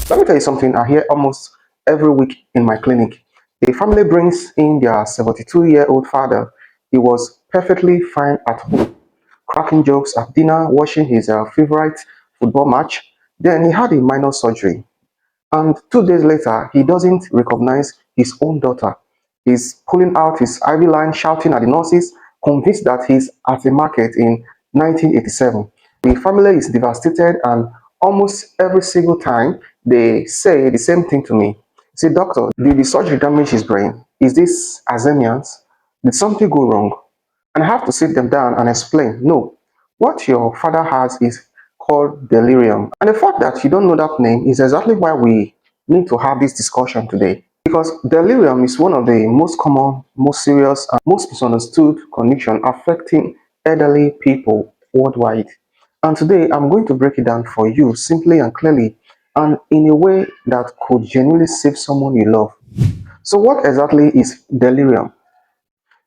Let me tell you something I hear almost every week in my clinic. A family brings in their 72-year-old father. He was perfectly fine at home, cracking jokes at dinner, watching his favorite football match. Then he had a minor surgery. And 2 days later, he doesn't recognize his own daughter. He's pulling out his IV line, shouting at the nurses, convinced that he's at the market in 1987. The family is devastated, and almost every single time they say the same thing to me. Say, doctor, did the surgery damage his brain? Is this Alzheimer's? Did something go wrong? And I have to sit them down and explain, no, what your father has is called delirium. And the fact that you don't know that name is exactly why we need to have this discussion today. Because delirium is one of the most common, most serious, and most misunderstood condition affecting elderly people worldwide. And today I'm going to break it down for you simply and clearly, and in a way that could genuinely save someone you love. So what exactly is delirium?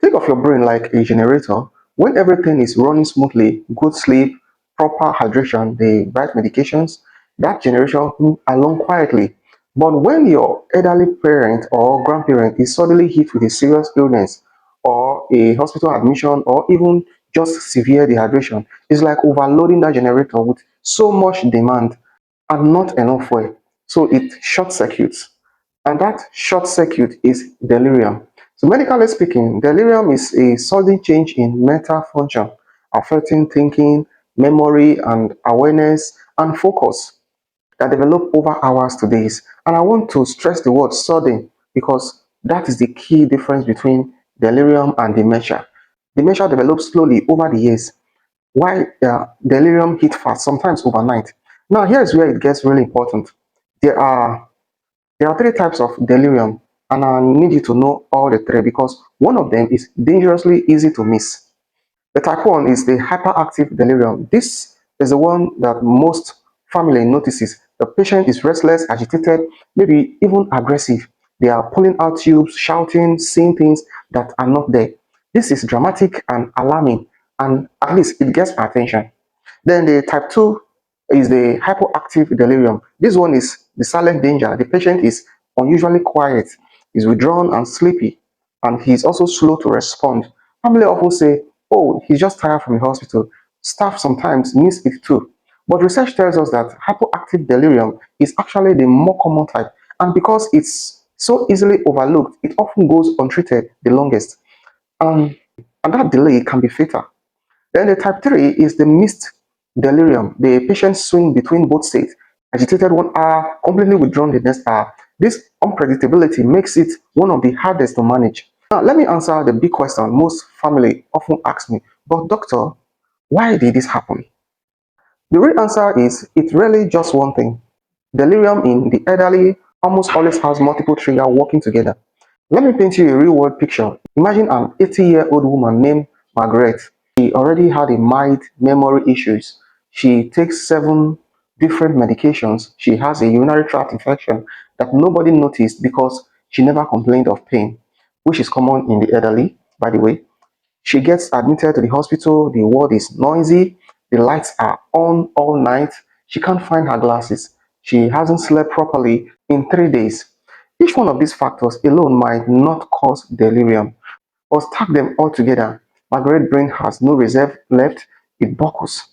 Think of your brain like a generator. When everything is running smoothly, good sleep, proper hydration, the right medications, that generation moves along quietly. But when your elderly parent or grandparent is suddenly hit with a serious illness or a hospital admission or even just severe dehydration, it's like overloading that generator with so much demand and not enough fuel. So it short circuits. And that short circuit is delirium. So medically speaking, delirium is a sudden change in mental function, affecting thinking, memory, and awareness and focus that develop over hours to days. And I want to stress the word sudden because that is the key difference between delirium and dementia. Dementia develops slowly over the years, while delirium hit fast, sometimes overnight. Now, here's where it gets really important. There are there are three types of delirium, and I need you to know all the three because one of them is dangerously easy to miss. The type 1 is the hyperactive delirium. This is the one that most family notices. The patient is restless, agitated, maybe even aggressive. They are pulling out tubes, shouting, seeing things that are not there. This is dramatic and alarming, and at least it gets our attention. Then the type 2 is the hypoactive delirium. This one is the silent danger. The patient is unusually quiet, is withdrawn and sleepy, and he's also slow to respond. Family often say, oh, he's just tired from the hospital. Staff sometimes miss it too. But research tells us that hypoactive delirium is actually the more common type, and because it's so easily overlooked, it often goes untreated the longest, and, and that delay can be fatal. Then the type 3 is the mixed delirium. The patient swing between both states, agitated 1 hour, completely withdrawn the next hour. This unpredictability makes it one of the hardest to manage. Now, let me answer the big question most family often ask me, but doctor, why did this happen? The real answer is it's really just one thing. Delirium in the elderly almost always has multiple triggers working together. Let me paint you a real world picture. Imagine an 80-year-old woman named Margaret. She already had a mild memory issues. She takes 7 different medications. She has a urinary tract infection that nobody noticed because she never complained of pain, which is common in the elderly, by the way. She gets admitted to the hospital. The ward is noisy. The lights are on all night. She can't find her glasses. She hasn't slept properly in 3 days. Each one of these factors alone might not cause delirium, but stack them all together. Margaret's brain has no reserve left. It buckles.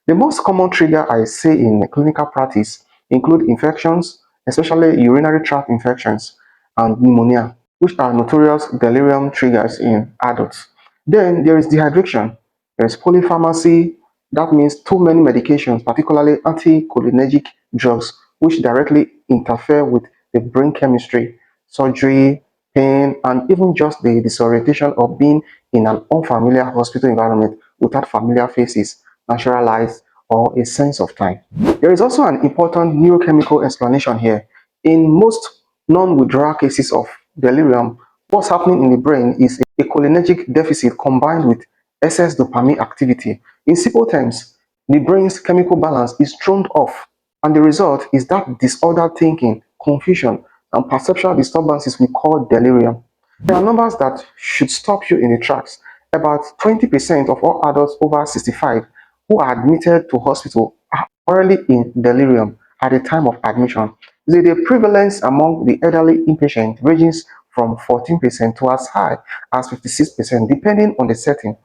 The most common trigger I see in clinical practice include infections, especially urinary tract infections and pneumonia, which are notorious delirium triggers in adults. Then there is dehydration. There is polypharmacy. That means too many medications, particularly anticholinergic drugs, which directly interfere with the brain chemistry, surgery, pain, and even just the disorientation of being in an unfamiliar hospital environment without familiar faces, natural lights, or a sense of time. There is also an important neurochemical explanation here. In most non-withdrawal cases of delirium, what's happening in the brain is a cholinergic deficit combined with excess dopamine activity. In simple terms, the brain's chemical balance is thrown off, and the result is that disordered thinking, confusion, and perceptual disturbances we call delirium. There are numbers that should stop you in the tracks. About 20% of all adults over 65 who are admitted to hospital are already in delirium at the time of admission. The prevalence among the elderly inpatient ranges from 14% to as high as 56%, depending on the setting.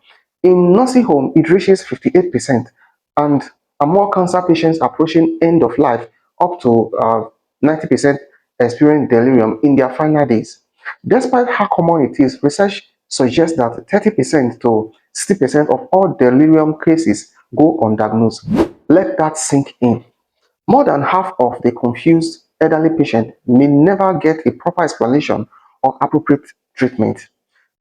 In nursing home, it reaches 58%, and among cancer patients approaching end of life, up to 90% experience delirium in their final days. Despite how common it is, research suggests that 30% to 60% of all delirium cases go undiagnosed. Let that sink in. More than half of the confused elderly patient may never get a proper explanation or appropriate treatment.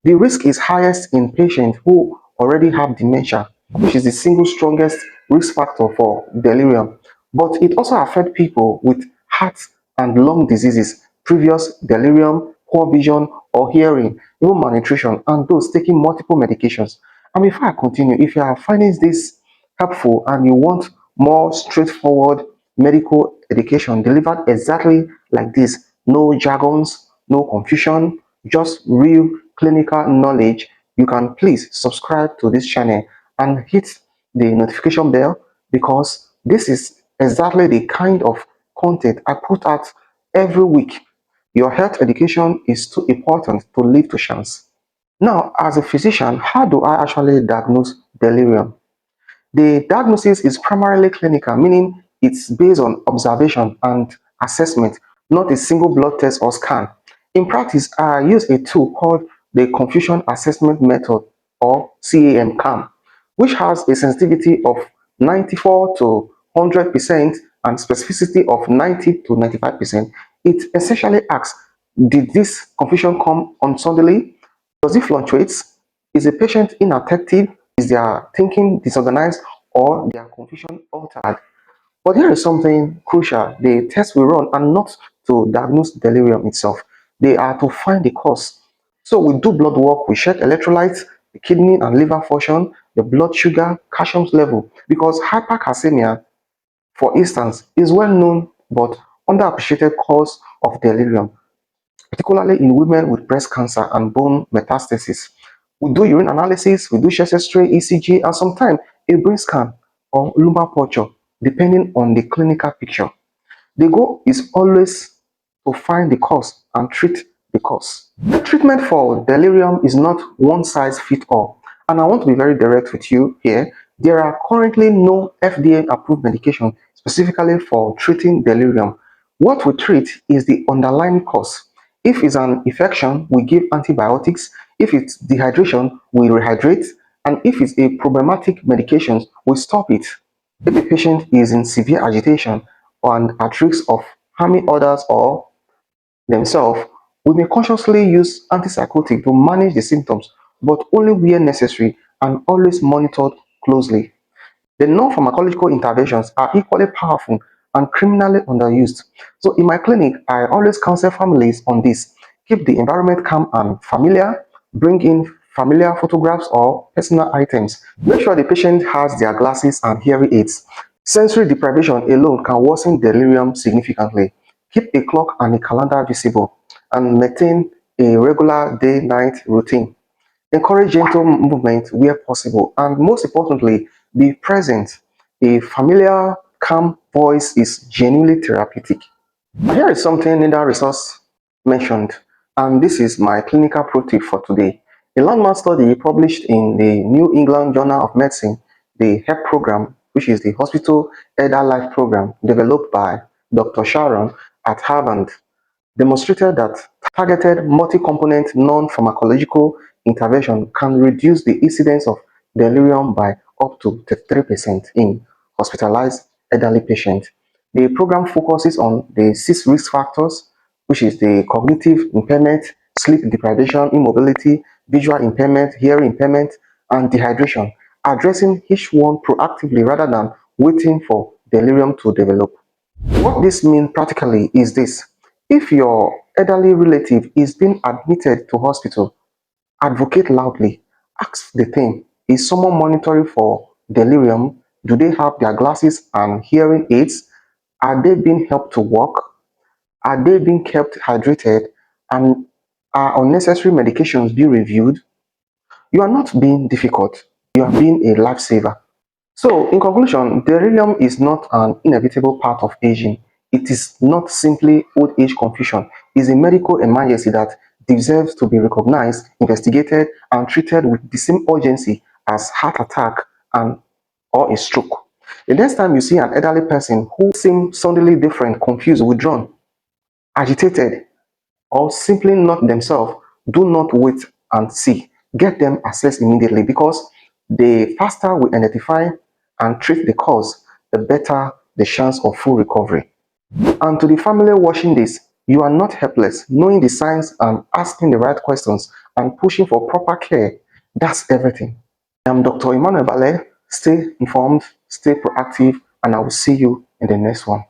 The risk is highest in patients who already have dementia, which is the single strongest risk factor for delirium. But it also affects people with heart and lung diseases, previous delirium, poor vision or hearing, even malnutrition, and those taking multiple medications. And before I continue, if you are finding this helpful and you want more straightforward medical education delivered exactly like this, no jargons, no confusion, just real clinical knowledge, you can please subscribe to this channel and hit the notification bell, because this is exactly the kind of content I put out every week. Your health education is too important to leave to chance. Now, as a physician, how do I actually diagnose delirium? The diagnosis is primarily clinical, meaning it's based on observation and assessment, not a single blood test or scan. In practice, I use a tool called the Confusion Assessment Method, or CAM, which has a sensitivity of 94 to 100% and specificity of 90 to 95%. It essentially asks, did this confusion come on suddenly? Does it fluctuate? Is a patient inattentive? Is their thinking disorganized or their confusion altered? But here is something crucial. The tests we run are not to diagnose delirium itself. They are to find the cause. So we do blood work, we check electrolytes, the kidney and liver function, the blood sugar, calcium level, because hypercalcemia, for instance, is well known but underappreciated cause of delirium, particularly in women with breast cancer and bone metastasis. We do urine analysis, we do chest X-ray, ECG, and sometimes a brain scan or lumbar puncture, depending on the clinical picture. The goal is always to find the cause and treat the cause. The treatment for delirium is not one size fits all, and I want to be very direct with you here. There are currently no FDA approved medication specifically for treating delirium. What we treat is the underlying cause. If it's an infection, we give antibiotics. If it's dehydration, we rehydrate. And if it's a problematic medication, we stop it. If a patient is in severe agitation and at risk of harming others or themselves, we may consciously use antipsychotic to manage the symptoms, but only where necessary and always monitored closely. The non-pharmacological interventions are equally powerful and criminally underused. So in my clinic, I always counsel families on this. Keep the environment calm and familiar. Bring in familiar photographs or personal items. Make sure the patient has their glasses and hearing aids. Sensory deprivation alone can worsen delirium significantly. Keep a clock and a calendar visible and maintain a regular day-night routine. Encourage gentle movement where possible, and most importantly, be present. A familiar, calm voice is genuinely therapeutic. Here is something Linda Resource mentioned, and this is my clinical pro tip for today. A landmark study published in the New England Journal of Medicine, the HEP program, which is the Hospital Elder Life program developed by Dr. Sharon at Harvard, demonstrated that targeted multi-component non-pharmacological intervention can reduce the incidence of delirium by up to 33% in hospitalized elderly patients. The program focuses on the 6 risk factors, which is the cognitive impairment, sleep deprivation, immobility, visual impairment, hearing impairment, and dehydration, addressing each one proactively rather than waiting for delirium to develop. What this means practically is this: if your elderly relative is being admitted to hospital, advocate loudly. Ask the team, is someone monitoring for delirium? Do they have their glasses and hearing aids? Are they being helped to walk? Are they being kept hydrated? And are unnecessary medications being reviewed? You are not being difficult. You are being a lifesaver. So, in conclusion, delirium is not an inevitable part of aging. It is not simply old age confusion. It's a medical emergency that deserves to be recognized, investigated, and treated with the same urgency as heart attack and or a stroke. The next time you see an elderly person who seems suddenly different, confused, withdrawn, agitated, or simply not themselves, do not wait and see. Get them assessed immediately, because the faster we identify and treat the cause, the better the chance of full recovery. And to the family watching this, you are not helpless. Knowing the signs and asking the right questions and pushing for proper care, that's everything. I'm Dr. Emmanuel Ballet. Stay informed, stay proactive, and I will see you in the next one.